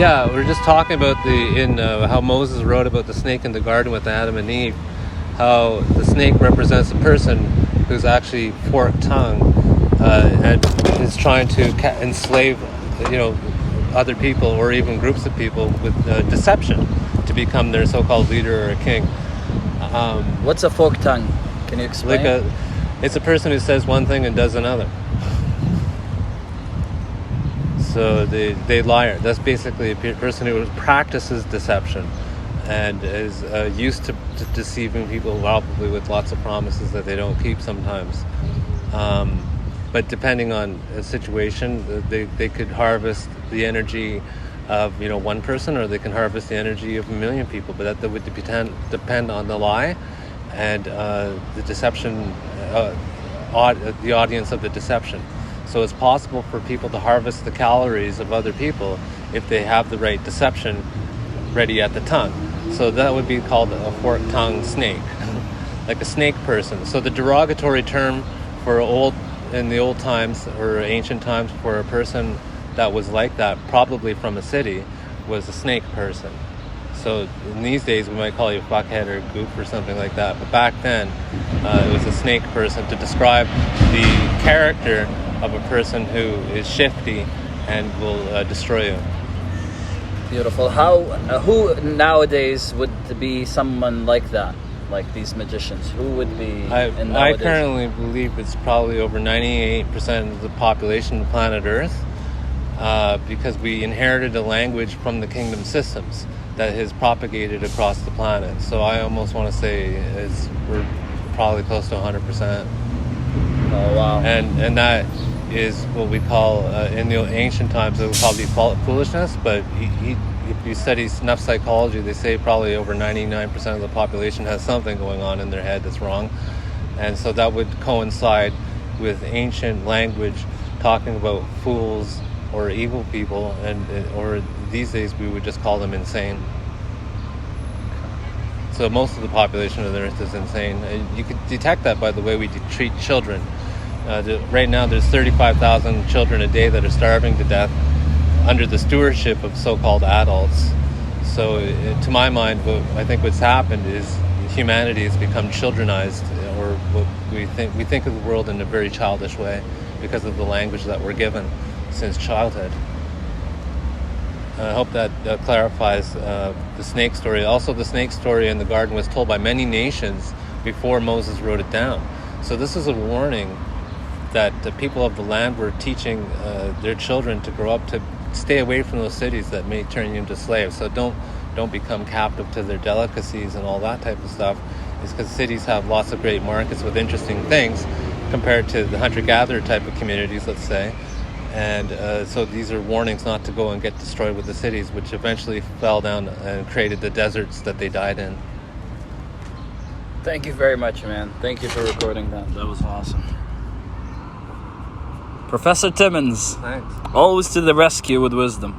Yeah, we're just talking about how Moses wrote about the snake in the garden with Adam and Eve, how the snake represents a person who's actually forked-tongued and is trying to enslave, other people or even groups of people with deception to become their so-called leader or a king. What's a forked tongue? Can you explain? It's a person who says one thing and does another. So they liar. That's basically a person who practices deception and is used to deceiving people, probably with lots of promises that they don't keep sometimes. But depending on a situation, they could harvest the energy of one person, or they can harvest the energy of a million people. But that would depend on the lie and the deception, the audience of the deception. So it's possible for people to harvest the calories of other people if they have the right deception ready at the tongue. So that would be called a forked-tongued snake, like a snake person. So the derogatory term in the old times or ancient times for a person that was like that, probably from a city, was a snake person. So in these days we might call you a fuckhead or a goof or something like that. But back then it was a snake person to describe the character of a person who is shifty and will destroy you. Beautiful. Who nowadays would be someone like that, like these magicians? Who would be? I currently believe it's probably over 98% of the population of planet Earth, because we inherited a language from the kingdom systems that has propagated across the planet. So I almost want to say we're probably close to 100%. Oh wow! And that is what we call in the ancient times it would probably be foolishness. But if you study enough psychology, they say probably over 99% of the population has something going on in their head that's wrong, and so that would coincide with ancient language talking about fools or evil people, or these days we would just call them insane. So most of the population of the earth is insane. You could detect that by the way we treat children. Right now there's 35,000 children a day that are starving to death under the stewardship of so-called adults. So to my mind, I think what's happened is humanity has become childrenized, or what we think of the world in a very childish way because of the language that we're given since childhood. I hope that clarifies the snake story. Also, the snake story in the garden was told by many nations before Moses wrote it down. So this is a warning that the people of the land were teaching their children to grow up to stay away from those cities that may turn you into slaves. So don't become captive to their delicacies and all that type of stuff. It's because cities have lots of great markets with interesting things compared to the hunter-gatherer type of communities, let's say. And so these are warnings not to go and get destroyed with the cities, which eventually fell down and created the deserts that they died in. Thank you very much, man. Thank you for recording that. That was awesome. Professor Timmons, Thanks. always to the rescue with wisdom.